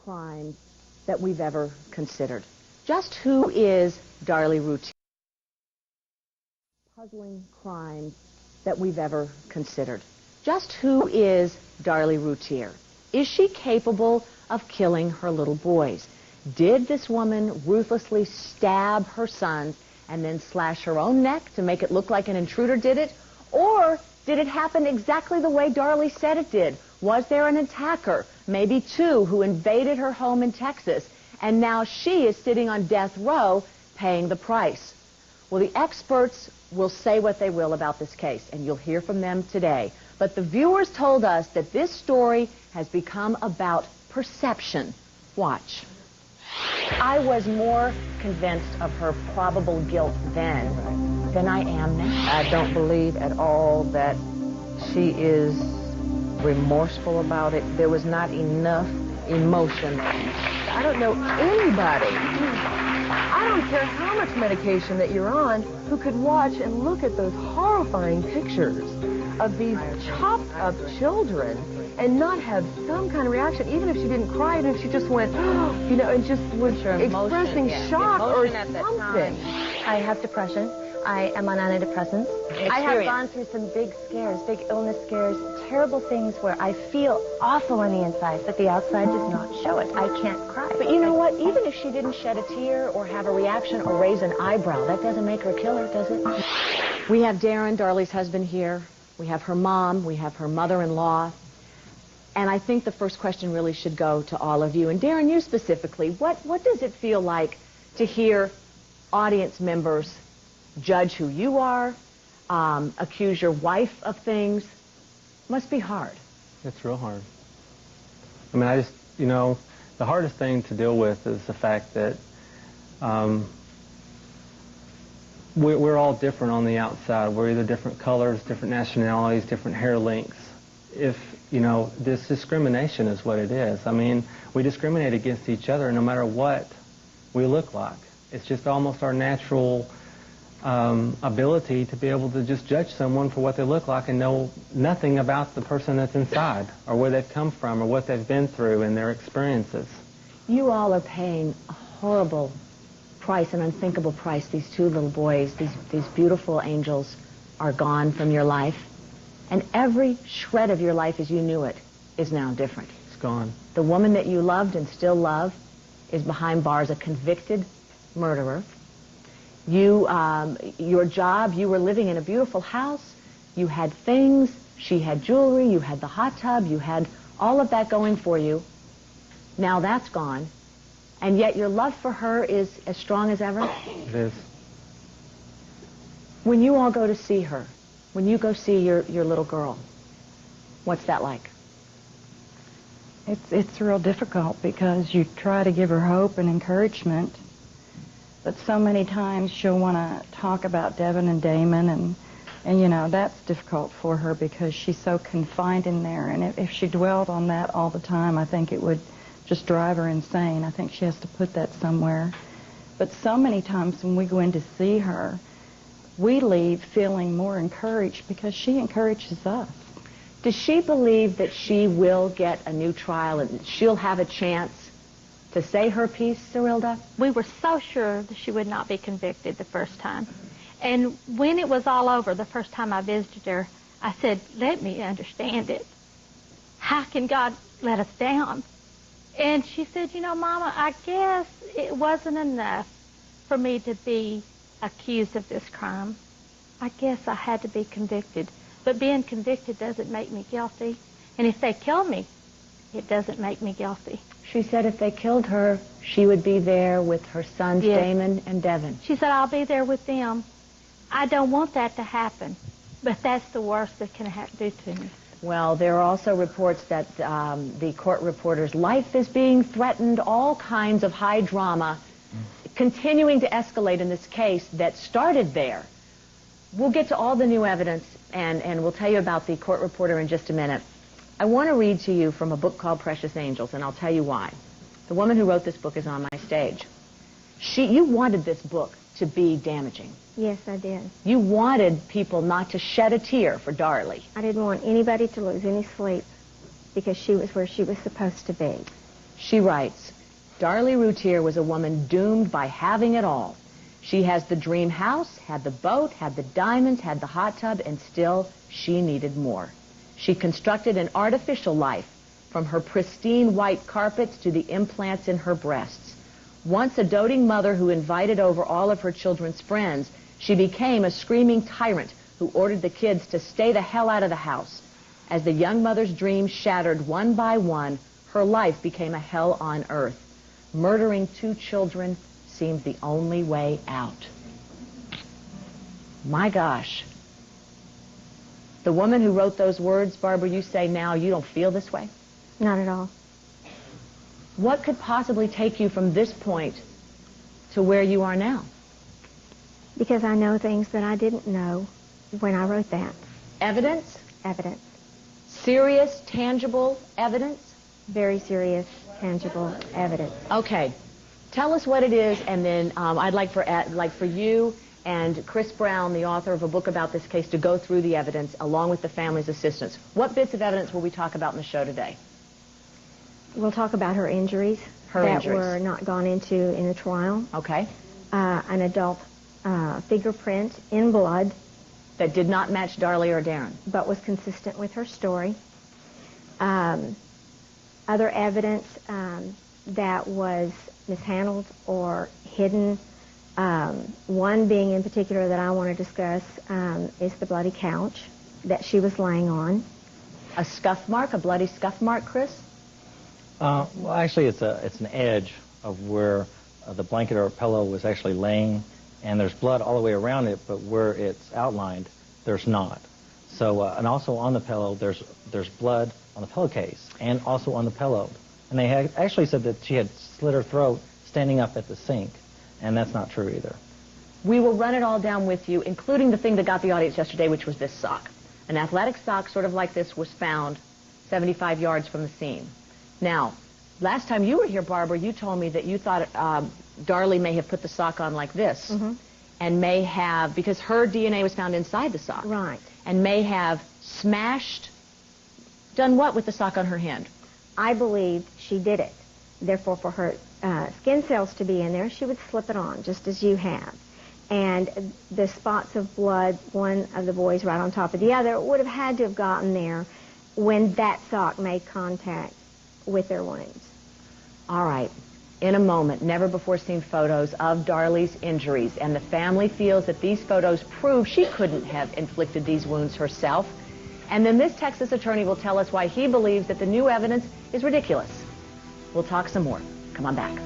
crimes that we've ever considered. Just who is Darlie Routier? Puzzling crimes that we've ever considered. Just who is Darlie Routier? Is she capable of killing her little boys? Did this woman ruthlessly stab her sons and then slash her own neck to make it look like an intruder did it? Or did it happen exactly the way Darlie said it did? Was there an attacker, maybe two, who invaded her home in Texas, and now she is sitting on death row paying the price? Well, the experts will say what they will about this case, and you'll hear from them today. But the viewers told us that this story has become about perception. Watch. I was more convinced of her probable guilt then than I am now. I don't believe at all that she is remorseful about it. There was not enough emotion. I don't know anybody, I don't care how much medication that you're on, who could watch and look at those horrifying pictures of these chopped up children and not have some kind of reaction, even if she didn't cry, even if she just went, you know, and just was expressing shock or something. I have depression. I am on antidepressants. I have gone through some big scares, big illness scares, terrible things where I feel awful on the inside, but the outside does not show it. I can't cry. But you know what? Even if she didn't shed a tear or have a reaction or raise an eyebrow, that doesn't make her a killer, does it? We have Darren, Darlie's husband, here. We have her mom. We have her mother-in-law. And I think the first question really should go to all of you. And Darren, you specifically, what does it feel like to hear audience members judge who you are, accuse your wife of things? Must be hard. It's real hard. I mean, I just, you know, the hardest thing to deal with is the fact that we're all different on the outside. We're either different colors, different nationalities, different hair lengths. If, you know, this discrimination is what it is. I mean, we discriminate against each other no matter what we look like. It's just almost our natural ability to be able to just judge someone for what they look like and know nothing about the person that's inside or where they've come from or what they've been through and their experiences. You all are paying a horrible price, an unthinkable price. These two little boys, these beautiful angels are gone from your life. And every shred of your life as you knew it is now different. It's gone. The woman that you loved and still love is behind bars, a convicted murderer. You, your job, you were living in a beautiful house. You had things. She had jewelry. You had the hot tub. You had all of that going for you. Now that's gone. And yet your love for her is as strong as ever? It is. When you all go to see her, when you go see your little girl, what's that like? It's real difficult because you try to give her hope and encouragement, but so many times she'll want to talk about Devin and Damon, and you know, that's difficult for her because she's so confined in there, and if she dwelled on that all the time, I think it would just drive her insane. I think she has to put that somewhere. But so many times when we go in to see her, we leave feeling more encouraged because she encourages us. Does she believe that she will get a new trial and she'll have a chance to say her piece, Cyrilda? We were so sure that she would not be convicted the first time. And when it was all over, the first time I visited her, I said, let me understand it. How can God let us down? And she said, you know, Mama, I guess it wasn't enough for me to be accused of this crime. I guess I had to be convicted. But being convicted doesn't make me guilty. And if they kill me, it doesn't make me guilty. She said if they killed her, she would be there with her sons, yes, Damon and Devin. She said, I'll be there with them. I don't want that to happen, but that's the worst that can do to me. Well, there are also reports that the court reporter's life is being threatened, all kinds of high drama continuing to escalate in this case that started there. We'll get to all the new evidence, and we'll tell you about the court reporter in just a minute. I want to read to you from a book called Precious Angels, and I'll tell you why. The woman who wrote this book is on my stage. You wanted this book to be damaging. Yes, I did. You wanted people not to shed a tear for Darlie. I didn't want anybody to lose any sleep because she was where she was supposed to be. She writes, Darlie Routier was a woman doomed by having it all. She has the dream house, had the boat, had the diamonds, had the hot tub, and still she needed more. She constructed an artificial life, from her pristine white carpets to the implants in her breasts. Once a doting mother who invited over all of her children's friends, she became a screaming tyrant who ordered the kids to stay the hell out of the house. As the young mother's dreams shattered one by one, her life became a hell on earth. Murdering 2 children seemed the only way out. My gosh. The woman who wrote those words, Barbara, you say now you don't feel this way? Not at all. What could possibly take you from this point to where you are now? Because I know things that I didn't know when I wrote that. Evidence? Evidence. Serious, tangible evidence? Very serious, tangible evidence. Okay. Tell us what it is, and then I'd like for you and Chris Brown, the author of a book about this case, to go through the evidence along with the family's assistance. What bits of evidence will we talk about in the show today? We'll talk about her injuries that were not gone into in the trial. Okay. An adult fingerprint in blood. That did not match Darlie or Darren. But was consistent with her story. Other evidence that was mishandled or hidden. One being in particular that I want to discuss is the bloody couch that she was laying on. A scuff mark, a bloody scuff mark, Chris? Well, actually, it's an edge of where the blanket or pillow was actually laying, and there's blood all the way around it, but where it's outlined, there's not. So, and also on the pillow, there's blood on the pillowcase and also on the pillow. And they had actually said that she had slit her throat standing up at the sink, and that's not true either. We will run it all down with you, including the thing that got the audience yesterday, which was this sock. An athletic sock sort of like this was found 75 yards from the scene. Now, last time you were here, Barbara, you told me that you thought Darlie may have put the sock on like this, and may have, because her DNA was found inside the sock, right, and may have smashed, done what with the sock on her hand? I believe she did it. Therefore, for her skin cells to be in there, she would slip it on, just as you have. And the spots of blood, one of the boys right on top of the other, would have had to have gotten there when that sock made contact with their wounds. All right. In a moment, never-before-seen photos of Darlie's injuries, and the family feels that these photos prove she couldn't have inflicted these wounds herself. And then this Texas attorney will tell us why he believes that the new evidence is ridiculous. We'll talk some more. Come on back.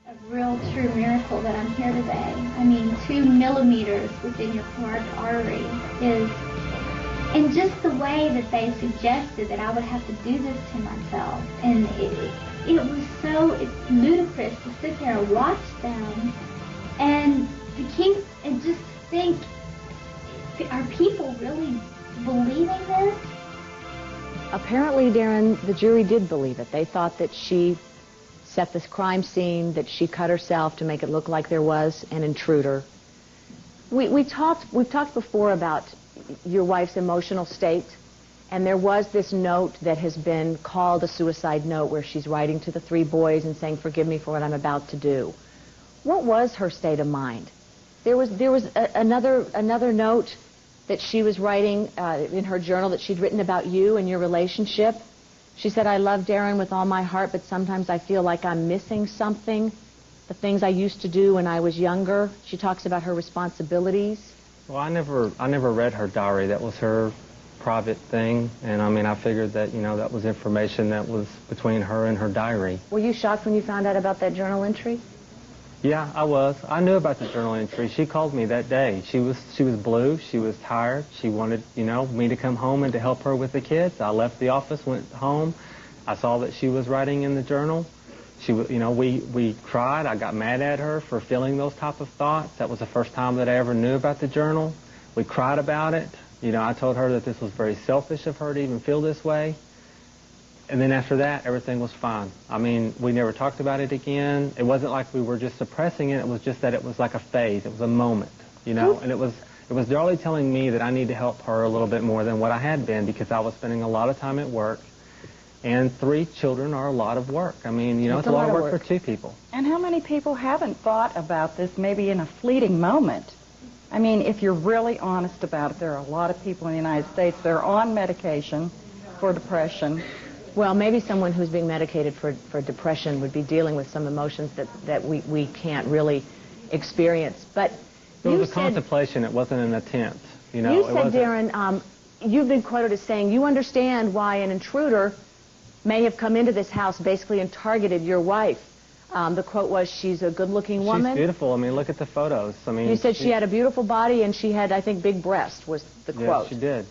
A real true miracle that I'm here today. I mean, 2 millimeters within your carotid artery is... And just the way that they suggested that I would have to do this to myself. And it was so ludicrous to sit there and watch them. And just think, are people really believing this? Apparently, Darren, the jury did believe it. They thought that she set this crime scene, that she cut herself to make it look like there was an intruder. We've talked before about your wife's emotional state, and there was this note that has been called a suicide note where she's writing to the 3 boys and saying, "Forgive me for what I'm about to do." What was her state of mind? There was another note that she was writing in her journal that she'd written about you and your relationship. She said, "I love Darren with all my heart, but sometimes I feel like I'm missing something, the things I used to do when I was younger." She talks about her responsibilities. Well, I never read her diary. That was her private thing, and I mean, I figured that, that was information that was between her and her diary. Were you shocked when you found out about that journal entry? Yeah, I was. I knew about the journal entry. She called me that day. She was blue. She was tired. She wanted, me to come home and to help her with the kids. I left the office, went home. I saw that she was writing in the journal. We cried. I got mad at her for feeling those type of thoughts. That was the first time that I ever knew about the journal. We cried about it. I told her that this was very selfish of her to even feel this way. And then after that, everything was fine. I mean, we never talked about it again. It wasn't like we were just suppressing it. It was just that it was like a phase. It was a moment, And it was Darlie telling me that I need to help her a little bit more than what I had been, because I was spending a lot of time at work. And 3 children are a lot of work. I mean, you know, it's a lot of work for 2 people. And how many people haven't thought about this maybe in a fleeting moment? I mean, if you're really honest about it, there are a lot of people in the United States that are on medication for depression. Well, maybe someone who's being medicated for depression would be dealing with some emotions that we can't really experience. But it was a contemplation. It wasn't an attempt. You know, you said, Darren, you've been quoted as saying you understand why an intruder may have come into this house basically and targeted your wife. The quote was, she's a good-looking woman. She's beautiful. I mean, look at the photos. I mean, you said she had a beautiful body and she had, I think, big breasts was the quote. Yeah, she did.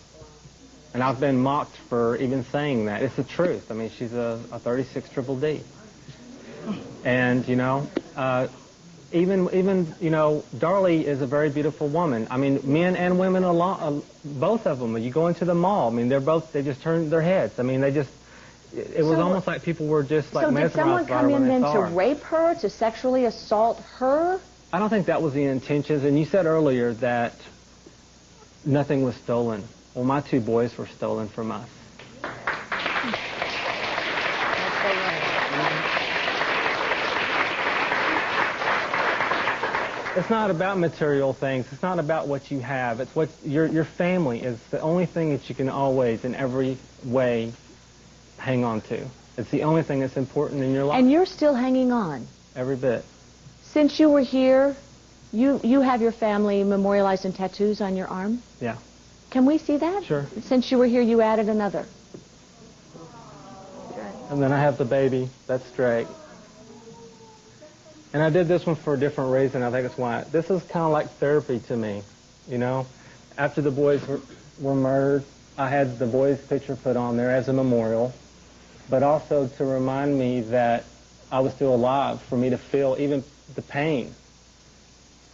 And I've been mocked for even saying that. It's the truth. I mean, she's a 36 triple D. And, you know, even you know, Darlie is a very beautiful woman. I mean, men and women, both of them. You go into the mall, I mean, they just turned their heads. I mean, they just... It was almost like people were just like mesmerized by her when they saw her. So did someone come in then to rape her, to sexually assault her? I don't think that was the intentions. And you said earlier that nothing was stolen. Well, my 2 boys were stolen from us. It's not about material things. It's not about what you have. It's what your family is the only thing that you can always, in every way, hang on to. It's the only thing that's important in your life. And you're still hanging on? Every bit. Since you were here, you have your family memorialized in tattoos on your arm? Yeah. Can we see that? Sure. Since you were here, you added another. And then I have the baby. That's Drake. And I did this one for a different reason. I think it's why. This is kind of like therapy to me, you know? After the boys were murdered, I had the boys' picture put on there as a memorial, but also to remind me that I was still alive, for me to feel even the pain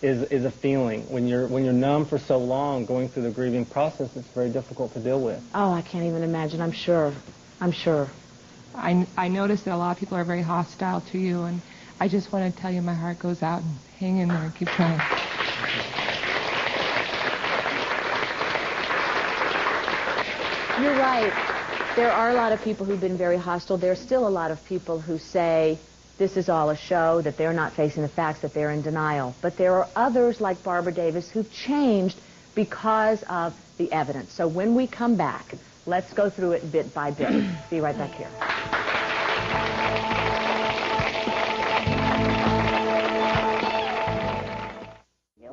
is a feeling. When you're numb for so long, going through the grieving process, it's very difficult to deal with. Oh, I can't even imagine. I'm sure. I noticed that a lot of people are very hostile to you, and I just want to tell you my heart goes out, and hang in there and keep trying. You're right. There are a lot of people who've been very hostile. There's still a lot of people who say this is all a show, that they're not facing the facts, that they're in denial. But there are others like Barbara Davis who've changed because of the evidence. So when we come back, let's go through it bit by bit. Be right back here.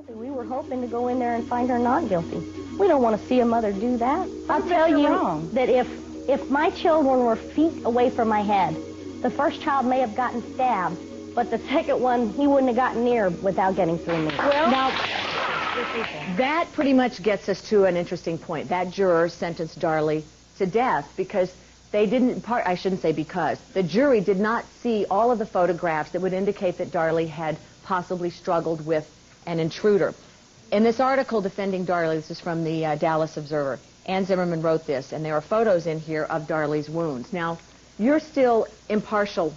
We were hoping to go in there and find her not guilty. We don't want to see a mother do that. I'll tell you that if my children were feet away from my head, the first child may have gotten stabbed, but the second one, he wouldn't have gotten near without getting through me. Well, now, that pretty much gets us to an interesting point. That juror sentenced Darlie to death because they didn't, I shouldn't say because, the jury did not see all of the photographs that would indicate that Darlie had possibly struggled with an intruder. In this article defending Darlie, this is from the Dallas Observer, Ann Zimmerman wrote this, and there are photos in here of Darlie's wounds. Now, you're still impartial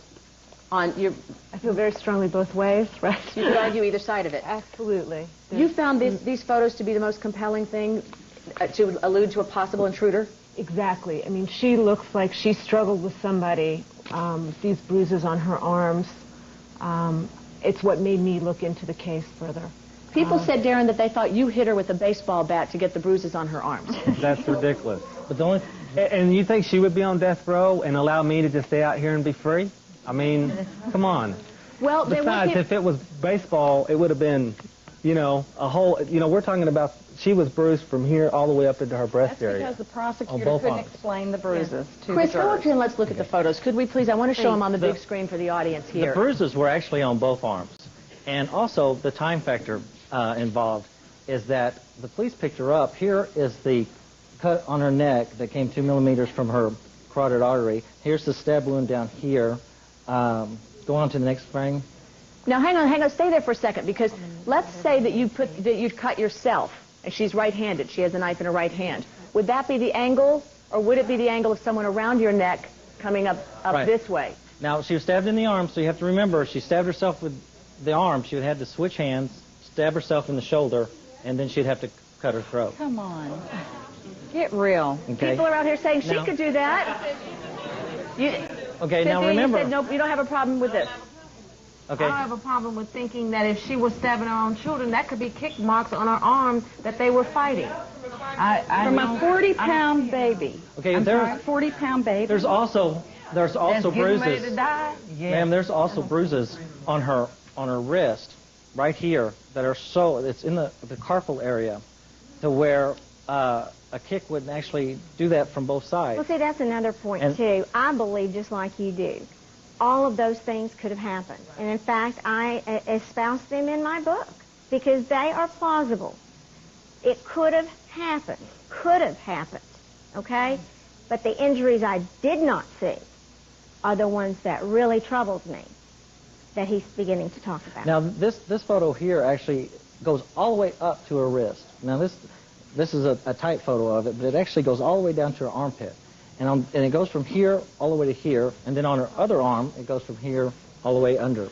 on your... I feel very strongly both ways, right? You could argue either side of it. Absolutely. You found these photos to be the most compelling thing to allude to a possible intruder? Exactly. I mean, she looks like she struggled with somebody. These bruises on her arms. It's what made me look into the case further. People said, Darren, that they thought you hit her with a baseball bat to get the bruises on her arms. That's ridiculous. But the only, and you think she would be on death row and allow me to just stay out here and be free? I mean, come on. Well, besides, if it was baseball, it would have been, you know, a whole, you know, we're talking about, she was bruised from here all the way up into her breast area. That's because the prosecutor couldn't explain the bruises to Chris, go up here and let's look at the photos. Could we please? I want to show them on the big screen for the audience here. The bruises were actually on both arms. And also, the time factor involved is that the police picked her up. Here is the cut on her neck that came 2 millimeters from her carotid artery. Here's the stab wound down here. Go on to the next frame. Now, hang on. Stay there for a second, because let's say that you cut yourself, and she's right-handed. She has a knife in her right hand. Would that be the angle, or would it be the angle of someone around your neck coming up right this way? Now, she was stabbed in the arm, so you have to remember, she stabbed herself with the arm. She would have to switch hands, stab herself in the shoulder, and then she'd have to cut her throat. Come on. Get real. Okay. People are out here saying she could do that. Okay, now remember. You said nope, you don't have a problem with this. Okay. I don't have a problem with thinking that if she was stabbing her own children, that could be kick marks on her arms that they were fighting. From a 40-pound baby. Okay, I'm there's sorry, 40-pound baby. There's also bruises. Ready to die? Yes. Ma'am, there's also bruises on her wrist, right here, that are it's in the carpal area, to where a kick would actually do that from both sides. Well, see, that's another point, too. I believe, just like you do, all of those things could have happened. And, in fact, I espouse them in my book because they are plausible. It could have happened, okay? But the injuries I did not see are the ones that really troubled me, that he's beginning to talk about. Now, this photo here actually goes all the way up to her wrist. Now, this is a tight photo of it, but it actually goes all the way down to her armpit. And it goes from here all the way to here, and then on her other arm, it goes from here all the way under.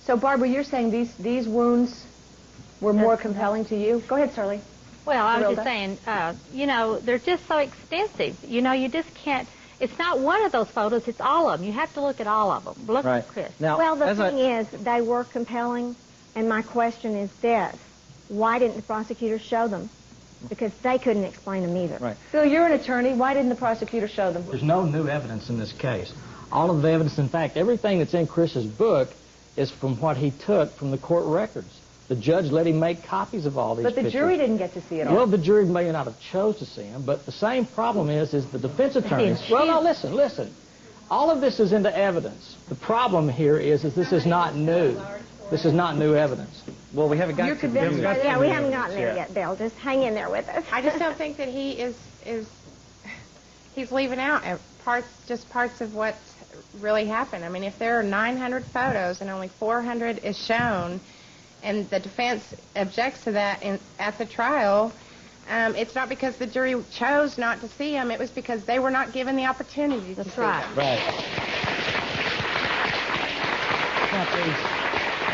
So, Barbara, you're saying these wounds were more compelling to you? Go ahead, Shirley. Well, I was just saying, you know, they're just so extensive. You know, you just can't, it's not one of those photos, it's all of them. You have to look at all of them. Look at Chris. Now, well, the thing is, they were compelling, and my question is this. Why didn't the prosecutor show them? Because they couldn't explain them either. Right. Phil, you're an attorney. Why didn't the prosecutor show them? There's no new evidence in this case. All of the evidence, in fact, everything that's in Chris's book is from what he took from the court records. The judge let him make copies of all these pictures. But the jury didn't get to see it all. Well, the jury may not have chose to see them, but the same problem is the defense attorneys... Well, no, listen. All of this is in the evidence. The problem here is this is not new. This is not new evidence. Well, we haven't got You're convinced? Yeah, we haven't gotten there yet, Bill. Just hang in there with us. I just don't think that he's leaving out parts of what really happened. I mean, if there are 900 photos and only 400 is shown, and the defense objects to that at the trial, it's not because the jury chose not to see them. It was because they were not given the opportunity to see them. Right.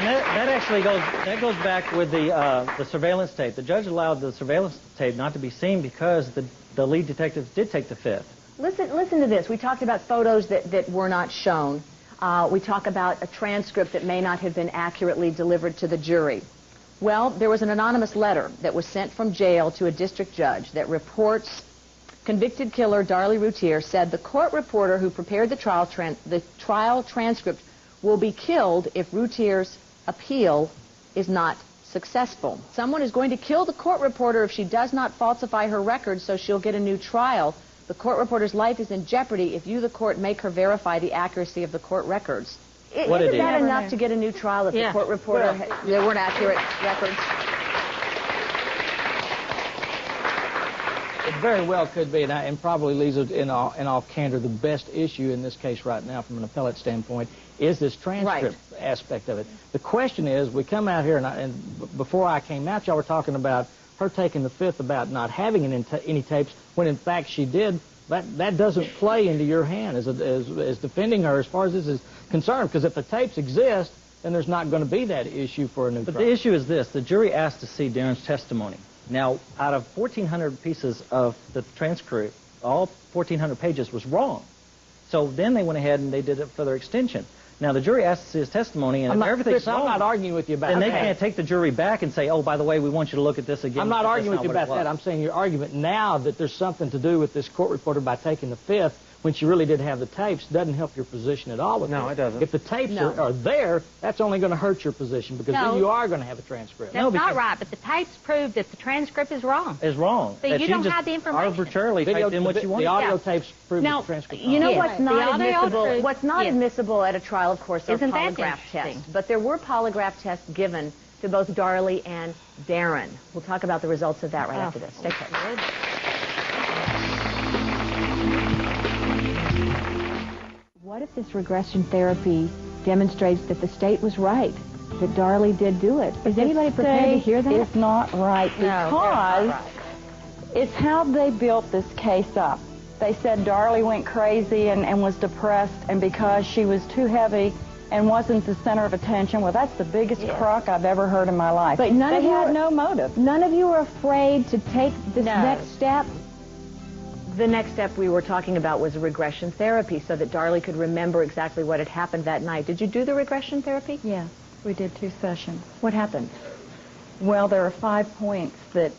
And that actually goes back with the surveillance tape. The judge allowed the surveillance tape not to be seen because the lead detectives did take the fifth. Listen to this. We talked about photos that were not shown. We talk about a transcript that may not have been accurately delivered to the jury. Well, there was an anonymous letter that was sent from jail to a district judge that reports convicted killer Darlie Routier said the court reporter who prepared the trial transcript will be killed if Routier's appeal is not successful. Someone is going to kill the court reporter if she does not falsify her records, so she'll get a new trial. The court reporter's life is in jeopardy if you, the court, make her verify the accuracy of the court records. Isn't that enough to get a new trial if the court reporter, there weren't accurate records? It very well could be, and probably, Leeza, in all candor, the best issue in this case right now from an appellate standpoint is this transcript aspect of it. The question is, we come out here, and before I came out, y'all were talking about her taking the fifth about not having any tapes, when in fact she did. That doesn't play into your hand as defending her as far as this is concerned, because if the tapes exist, then there's not going to be that issue for a new trial. But the issue is this. The jury asked to see Darren's testimony. Now, out of 1,400 pieces of the transcript, all 1,400 pages was wrong. So then they went ahead and they did a further extension. Now, the jury asked to see his testimony, and if everything's wrong, I'm not arguing with you about that. Then they can't take the jury back and say, oh, by the way, we want you to look at this again. I'm not arguing with you about that. I'm saying your argument now that there's something to do with this court reporter by taking the fifth when she really did have the tapes doesn't help your position at all. No, it doesn't. If the tapes are there, that's only going to hurt your position, because then you are going to have a transcript. That's not right, but the tapes prove that the transcript is wrong. Is wrong. So you don't have the information. Arbitrarily typed in what you want. The audio tapes prove the transcript. You know what's not admissible? What's not admissible at a trial, of course, are polygraph tests. But there were polygraph tests given to both Darlie and Darren. We'll talk about the results of that right after this. Stay put. What if this regression therapy demonstrates that the state was right, that Darlie did do it? Is anybody prepared to hear that? It's not right, because it's how they built this case up. They said Darlie went crazy and was depressed, and because she was too heavy and wasn't the center of attention. Well, that's the biggest crock I've ever heard in my life. But they had no motive. None of you are afraid to take this next step? The next step we were talking about was regression therapy so that Darlie could remember exactly what had happened that night. Did you do the regression therapy? Yes, we did 2 sessions. What happened? Well, there are 5 points that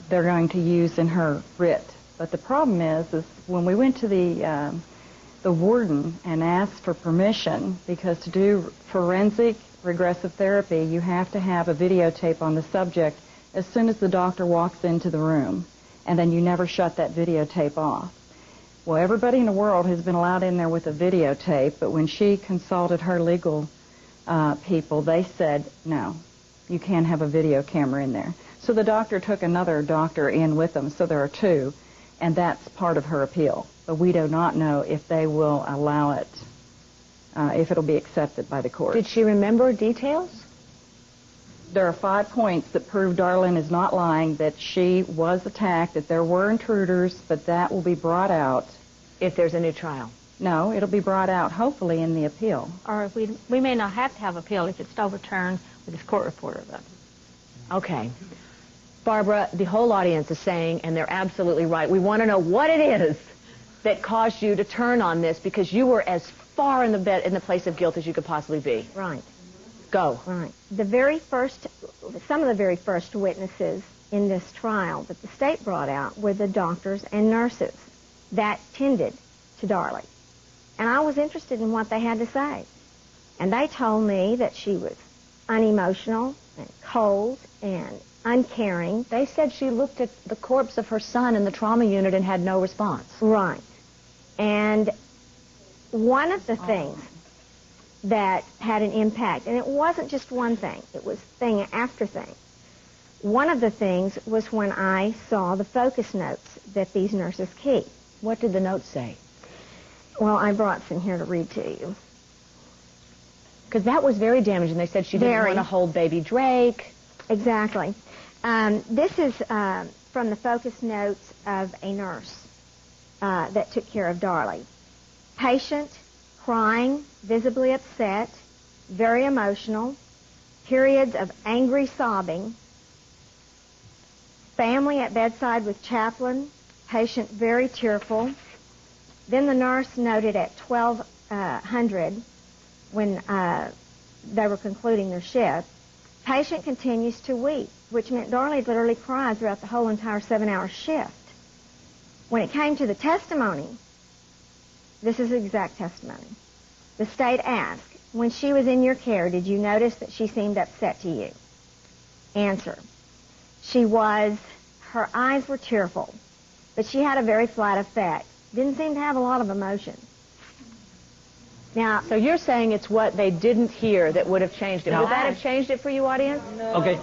they're going to use in her writ. But the problem is when we went to the warden and asked for permission, because to do forensic regressive therapy, you have to have a videotape on the subject as soon as the doctor walks into the room, and then you never shut that videotape off. Well, everybody in the world has been allowed in there with a videotape, but when she consulted her legal people, they said, no, you can't have a video camera in there. So the doctor took another doctor in with them, so there are 2, and that's part of her appeal. But we do not know if they will allow it, if it'll be accepted by the court. Did she remember details? There are 5 points that prove Darlene is not lying, that she was attacked, that there were intruders, but that will be brought out. If there's a new trial? No, it'll be brought out, hopefully, in the appeal. Or if we may not have to have appeal if it's overturned with this court reporter. Okay. Barbara, the whole audience is saying, and they're absolutely right, we want to know what it is that caused you to turn on this, because you were as far in the place of guilt as you could possibly be. Right. Go. Right. Some of the very first witnesses in this trial that the state brought out were the doctors and nurses that tended to Darlie. And I was interested in what they had to say. And they told me that she was unemotional and cold and uncaring. They said she looked at the corpse of her son in the trauma unit and had no response. Right. And one of the things that had an impact, and it wasn't just one thing, it was thing after thing. One of the things was when I saw the focus notes that these nurses keep. What did the notes say? Well, I brought some here to read to you. Because that was very damaging. They said she didn't want to hold baby Drake. Exactly. This is from the focus notes of a nurse that took care of Darlie. Patient, crying, visibly upset, very emotional, periods of angry sobbing, family at bedside with chaplain, patient very tearful. Then the nurse noted at 1200 when they were concluding their shift, patient continues to weep, which meant Darlie literally cried throughout the whole entire 7-hour shift. When it came to the testimony, this is the exact testimony. The state asked, when she was in your care, did you notice that she seemed upset to you? Answer, her eyes were tearful, but she had a very flat effect. Didn't seem to have a lot of emotion. Now, so you're saying it's what they didn't hear that would have changed it. No. Would that have changed it for you, audience? No. Okay.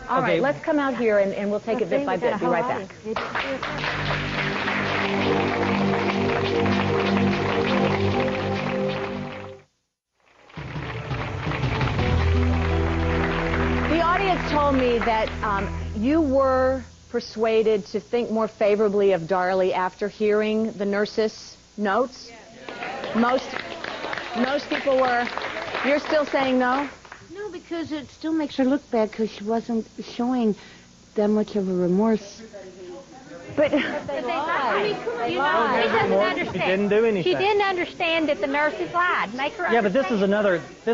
All right, let's come out here and we'll take it bit by bit. Be right back. The audience told me that you were persuaded to think more favorably of Darlie after hearing the nurse's notes. Yes. Most people were. You're still saying no? No, because it still makes her look bad because she wasn't showing that much of a remorse. But he doesn't understand. She didn't do anything. She didn't understand that the nurses lied. Make her Yeah, but this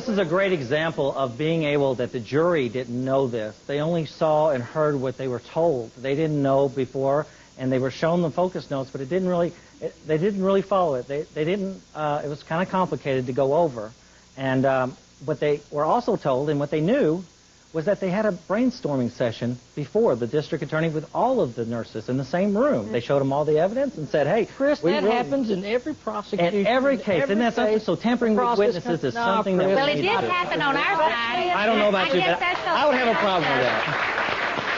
is a great example of being able that the jury didn't know this. They only saw and heard what they were told. They didn't know before, and they were shown the focus notes, but they didn't really follow it. They didn't. It was kind of complicated to go over, and what they were also told and what they knew was that they had a brainstorming session before the district attorney with all of the nurses in the same room. They showed them all the evidence and said, hey, Chris, that happens in every prosecution. In every case. Isn't that something? So tampering with witnesses is something that... Well, it did happen on our side. I don't know about you, but I would have a problem with that.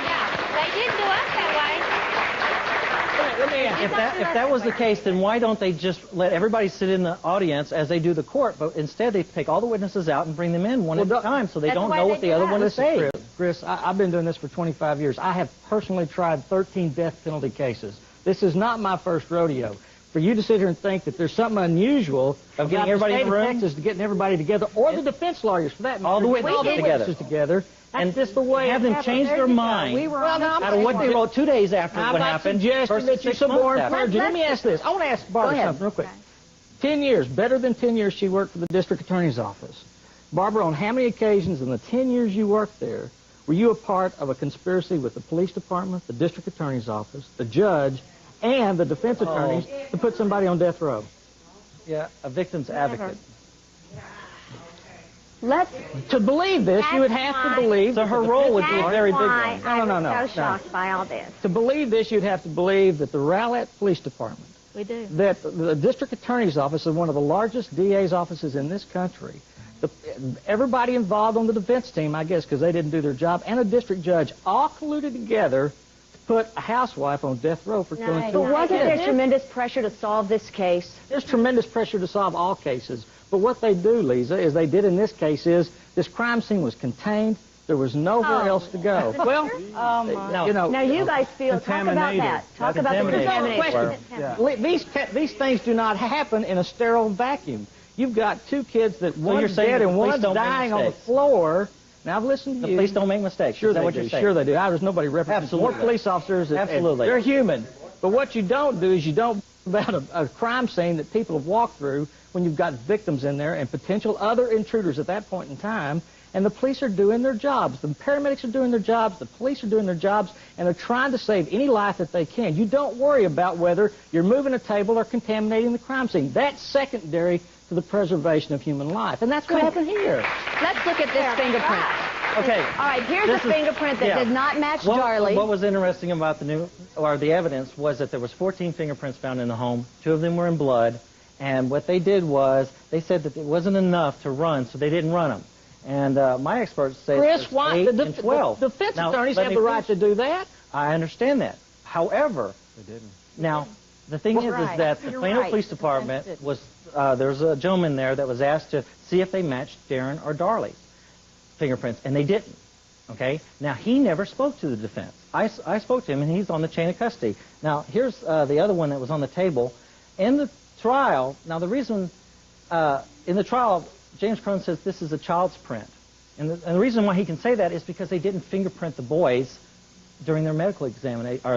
Yeah, they did do us that way. If that was the case, then why don't they just let everybody sit in the audience as they do the court, but instead they take all the witnesses out and bring them in one at a time so they don't know what the other one is saying. Chris, I've been doing this for 25 years. I have personally tried 13 death penalty cases. This is not my first rodeo. for you to sit here and think that there's something unusual of getting everybody in the room, Texas, getting everybody together, or the defense lawyers for that matter, all the witnesses together. That's just the way. Have them change their mind. Out of what they wrote 2 days after what happened. I'm not suggesting that you suborn clergy. Let me ask this. I want to ask Barbara something real quick. 10 years, better than 10 years she worked for the district attorney's office. Barbara, on how many occasions in the 10 years you worked there were you a part of a conspiracy with the police department, the district attorney's office, the judge, and the defense attorneys to put somebody on death row? Yeah, a victim's advocate. To believe this, you would have to believe. So her role would be a very big one. I'm so shocked by all this. To believe this, you'd have to believe that the Rowlett Police Department, we do, that the district attorney's office is one of the largest DA's offices in this country. Everybody involved on the defense team, I guess, because they didn't do their job, and a district judge all colluded together to put a housewife on death row for killing 2 kids. But wasn't there tremendous pressure to solve this case? There's tremendous pressure to solve all cases. But what they do, Leeza, is they did in this case is this crime scene was contained. There was nowhere else to go. Well, now you guys feel, talk about that. Talk about the contamination. These things do not happen in a sterile vacuum. You've got 2 kids that one's dead and one's dying on the floor. Now, I've listened to you. The police don't make mistakes. Sure, is that they what do. you're saying? Sure, they do. There's nobody representing more police officers. Absolutely. They're human. But what you don't do is you don't about a crime scene that people have walked through when you've got victims in there and potential other intruders at that point in time, and the police are doing their jobs. The paramedics are doing their jobs. The police are doing their jobs, and they're trying to save any life that they can. You don't worry about whether you're moving a table or contaminating the crime scene. That's secondary to the preservation of human life, and that's what happened here. Let's look at this fingerprint. Okay. All right, here's a fingerprint that did not match Darlie. What was interesting about the evidence was that there was 14 fingerprints found in the home. 2 of them were in blood, and what they did was they said that it wasn't enough to run, so they didn't run them. And my experts say Chris, why? 8 and 12. The defense attorneys have the right to do that. I understand that. However, they didn't. Now, the thing is that the Plano Police Department was, there's a gentleman there that was asked to see if they matched Darren or Darlie's fingerprints, and they didn't. Okay? Now, he never spoke to the defense. I spoke to him, and he's on the chain of custody. Now, here's the other one that was on the table. In the trial, now the reason, in the trial, James Crone says this is a child's print. And the reason why he can say that is because they didn't fingerprint the boys during their medical examination, or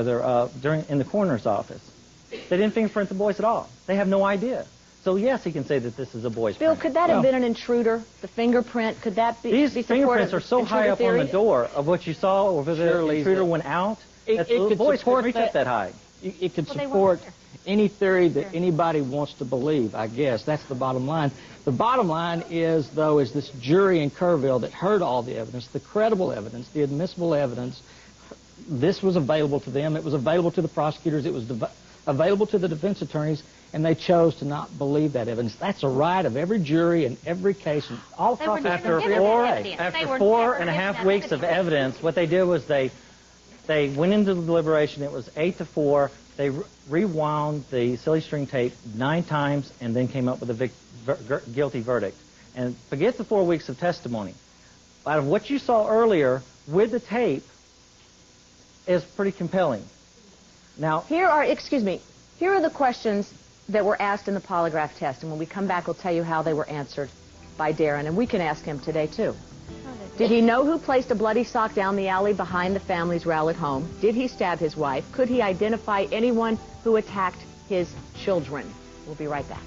in the coroner's office. They didn't fingerprint the boys at all. They have no idea. So, yes, he can say that this is a boy's Bill, print. could that have been an intruder? The fingerprint, could that be These fingerprints are so high up on the door of what you saw over the intruder went out. It could boys support reach up that high. It could support any theory that anybody wants to believe, I guess. That's the bottom line. The bottom line is, though, is this jury in Kerrville that heard all the evidence, the credible evidence, the admissible evidence. This was available to them. It was available to the prosecutors. It was available to the defense attorneys, and they chose to not believe that evidence. That's a right of every jury in every case. And all across after 4.5 weeks of evidence, what they did was they went into the deliberation. It was 8-4. They rewound the silly string tape 9 times and then came up with a guilty verdict. And forget the 4 weeks of testimony. Out of what you saw earlier with the tape is pretty compelling. Now, here are the questions that were asked in the polygraph test, and when we come back, we'll tell you how they were answered by Darren, and we can ask him today, too. Did he know who placed a bloody sock down the alley behind the family's Rowlett home? Did he stab his wife? Could he identify anyone who attacked his children? We'll be right back.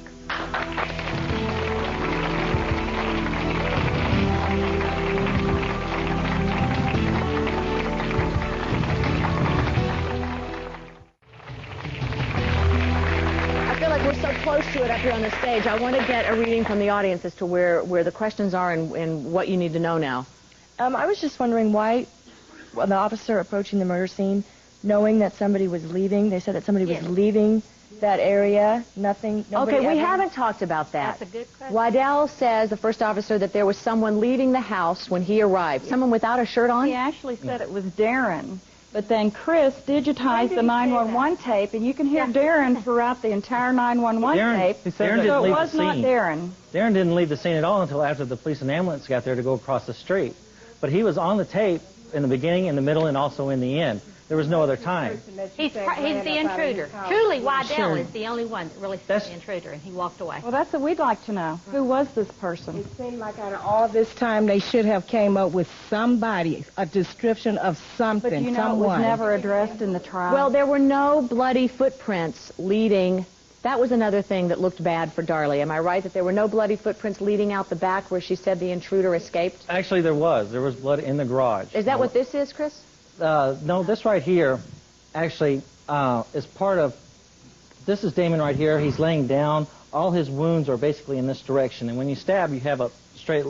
We're so close to it up here on the stage. I want to get a reading from the audience as to where the questions are and what you need to know now. I was just wondering why the officer approaching the murder scene, knowing that somebody was leaving, they said that somebody was leaving that area, nobody we haven't talked about that. That's a good question. Waddell says, the first officer, that there was someone leaving the house when he arrived. Someone without a shirt on? He actually said it was Darren. But then Chris digitized the 911 tape, and you can hear Darren throughout the entire 911 tape. Darren didn't leave the scene. Not Darren. Darren didn't leave the scene at all until after the police and ambulance got there to go across the street. But he was on the tape in the beginning, in the middle, and also in the end. There was no other time. He's the intruder. Truly, Wydell is the only one that really saw the intruder, and he walked away. Well, that's what we'd like to know. Who was this person? It seemed like out of all this time, they should have came up with somebody, a description of something, But you know, someone. it was never addressed in the trial. Well, there were no bloody footprints leading. That was another thing that looked bad for Darlie. Am I right that there were no bloody footprints leading out the back where she said the intruder escaped? Actually, there was. There was blood in the garage. Is that what this is, Chris? No, this right here actually is part of, this is Damon right here. He's laying down. All his wounds are basically in this direction. And when you stab, you have a straight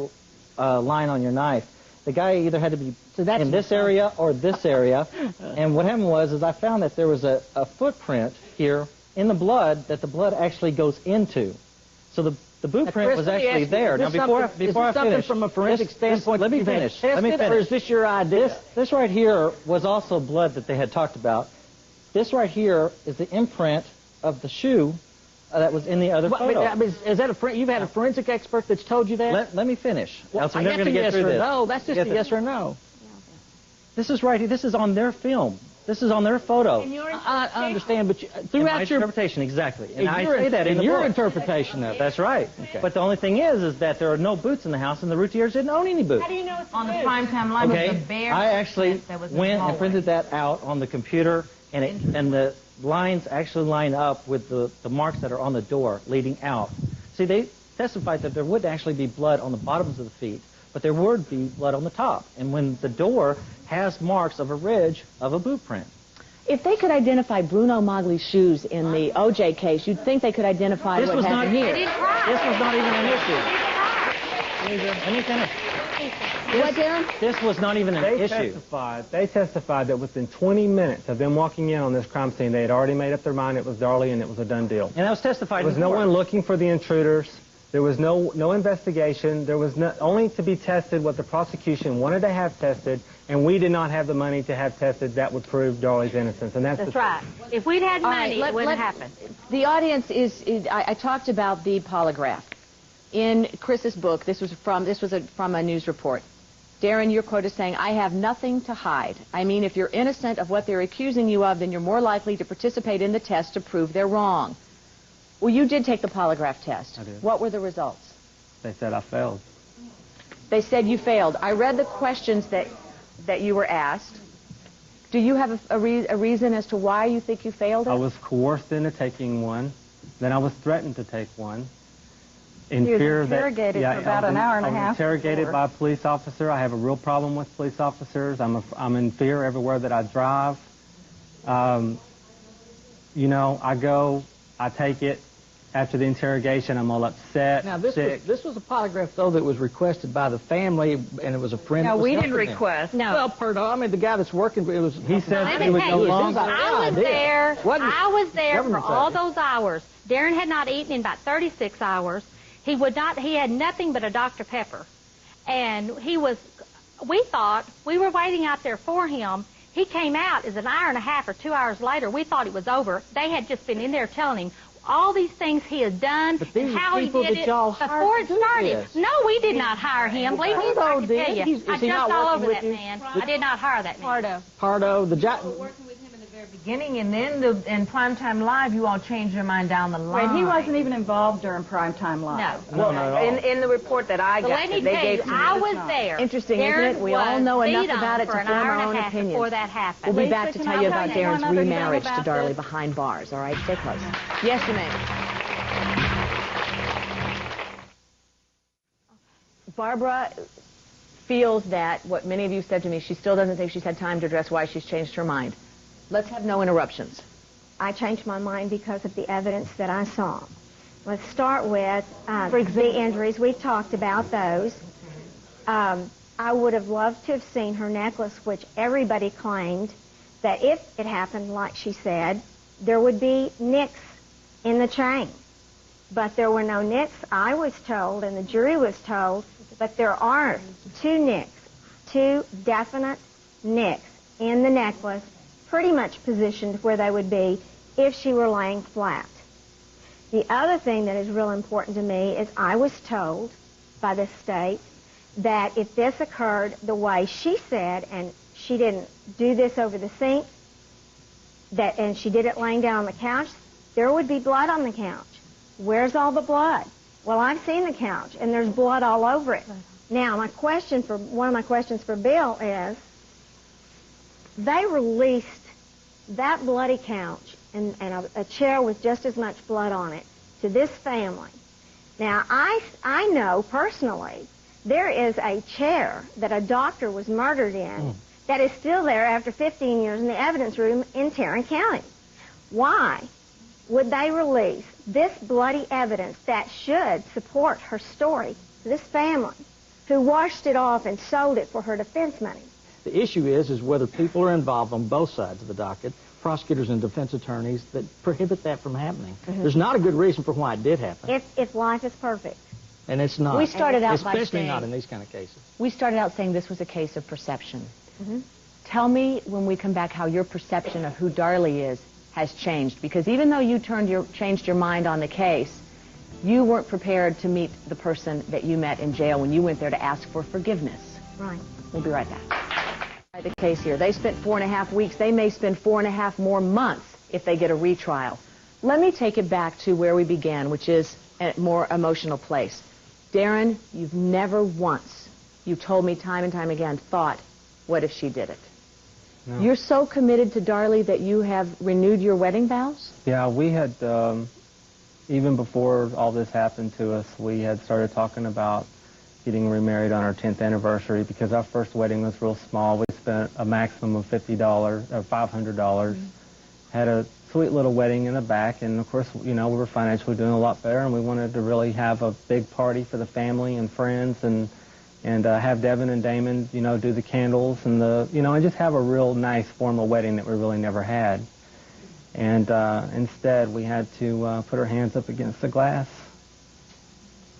line on your knife. The guy either had to be in this area or this area. And what happened was I found that there was a footprint here in the blood that the blood actually goes into. So the boot print was actually there. Now, before I finish, from a forensic standpoint, let me finish. Let me finish. Or is this your idea? This right here was also blood that they had talked about. This right here is the imprint of the shoe that was in the other photo. Is that you've had a forensic expert that's told you that? Let me finish. Well, else we're never going to get through this. No, that's just a yes or no. This is right here. This is on their film. This is on their photo. I understand, but throughout your interpretation, exactly. And I say that in your book. interpretation of it. That's right. Okay. But the only thing is that there are no boots in the house, and the Routiers didn't own any boots. How do you know it's on the primetime line? Okay. Was the bare I actually went and printed that out on the computer, and the lines actually line up with the marks that are on the door leading out. See, they testified that there would actually be blood on the bottoms of the feet, but there would be blood on the top. And when the door has marks of a ridge of a boot print. If they could identify Bruno Magli's shoes in the O.J. case, you'd think they could identify what happened here. This was not even an issue. Let me finish. What, Darren? This was not even an issue. They testified that within 20 minutes of them walking in on this crime scene, they had already made up their mind it was Darlie and it was a done deal. And that was testified. There was no one looking for the intruders. There was no investigation. There was only to be tested what the prosecution wanted to have tested, and we did not have the money to have tested that would prove Darlie's innocence. And that's right. If we'd had money, it wouldn't happen. The audience I talked about the polygraph. In Chris's book, this was from a news report. Darren, your quote is saying, "I have nothing to hide. I mean, if you're innocent of what they're accusing you of, then you're more likely to participate in the test to prove they're wrong." Well, you did take the polygraph test. I did. What were the results? They said I failed. They said you failed. I read the questions that you were asked. Do you have a reason as to why you think you failed it? I was coerced into taking one. Then I was threatened to take one. In fear that... interrogated for about an hour and a half. I was interrogated by a police officer. I have a real problem with police officers. I'm in fear everywhere that I drive. You know, I take it. After the interrogation, I'm all upset. Now, this was a polygraph, though, that was requested by the family, and it was a friend. No, we didn't request. No. Well, Perdo, I mean, the guy that's working, it was... He said he would no longer... I was there for all those hours. Darren had not eaten in about 36 hours. He had nothing but a Dr. Pepper. And we thought, we were waiting out there for him. He came out as an hour and a half or 2 hours later. We thought it was over. They had just been in there telling him all these things he has done and how he did it before it started. No, we did not hire him. Believe me, I can tell you. I jumped all over that man. I did not hire that man. Pardo, the job. Beginning, and then in Primetime Live, you all changed your mind down the line. Wait, he wasn't even involved during Primetime Live. No. In the report that I got, they gave to me. I was there. Interesting, isn't it? We all know enough about it to form our own opinions. Before that happened. We'll be back to tell you about Darren's remarriage to Darlie behind bars. All right, stay close. Yes, you may. Barbara feels that what many of you said to me, she still doesn't think she's had time to address why she's changed her mind. Let's have no interruptions. I changed my mind because of the evidence that I saw. Let's start with the injuries. We've talked about those. I would have loved to have seen her necklace, which everybody claimed that if it happened, like she said, there would be nicks in the chain. But there were no nicks, I was told, and the jury was told, but there are two definite nicks in the necklace, pretty much positioned where they would be if she were laying flat. The other thing that is real important to me is I was told by the state that if this occurred the way she said, and she didn't do this over the sink, and she did it laying down on the couch, there would be blood on the couch. Where's all the blood? Well, I've seen the couch, and there's blood all over it. Now, one of my questions for Bill is, they released that bloody couch and a chair with just as much blood on it to this family. Now, I know personally there is a chair that a doctor was murdered in that is still there after 15 years in the evidence room in Tarrant County. Why would they release this bloody evidence that should support her story to this family who washed it off and sold it for her defense money? The issue is whether people are involved on both sides of the docket, prosecutors and defense attorneys, that prohibit that from happening. There's not a good reason for why it did happen. If life is perfect. And it's not. We started out by especially saying, not in these kind of cases. We started out saying this was a case of perception. Tell me when we come back how your perception of who Darlie is has changed. Because even though you changed your mind on the case, you weren't prepared to meet the person that you met in jail when you went there to ask for forgiveness. Right. We'll be right back. The case here. They spent 4.5 weeks. They may spend 4.5 more months if they get a retrial. Let me take it back to where we began, which is a more emotional place. Darren, you've never once, you told me time and time again, thought, what if she did it? No. You're so committed to Darlie that you have renewed your wedding vows? Yeah, we had, even before all this happened to us, we had started talking about getting remarried on our 10th anniversary because our first wedding was real small. We spent a maximum of $50 or $500. Had a sweet little wedding in the back, and of course, you know, we were financially doing a lot better, and we wanted to really have a big party for the family and friends, and have Devin and Damon, you know, do the candles and and just have a real nice formal wedding that we really never had. And instead, we had to put our hands up against the glass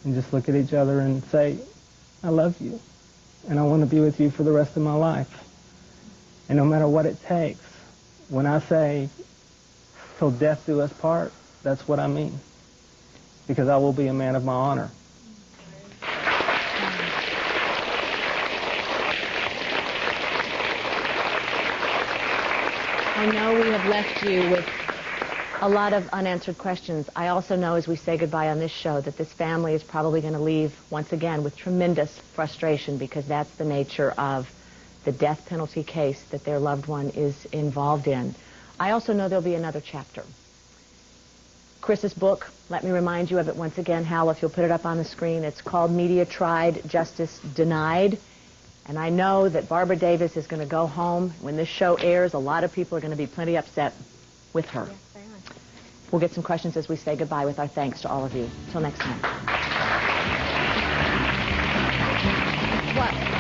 and just look at each other and say, I love you, and I want to be with you for the rest of my life. And no matter what it takes, when I say, till death do us part, that's what I mean. Because I will be a man of my honor. I know we have left you with a lot of unanswered questions. I also know as we say goodbye on this show that this family is probably going to leave once again with tremendous frustration because that's the nature of the death penalty case that their loved one is involved in. I also know there'll be another chapter. Chris's book, let me remind you of it once again, Hal, if you'll put it up on the screen. It's called Media Tried, Justice Denied. And I know that Barbara Davis is going to go home. When this show airs, a lot of people are going to be plenty upset with her. Yes, they are. We'll get some questions as we say goodbye with our thanks to all of you. Till next time. What?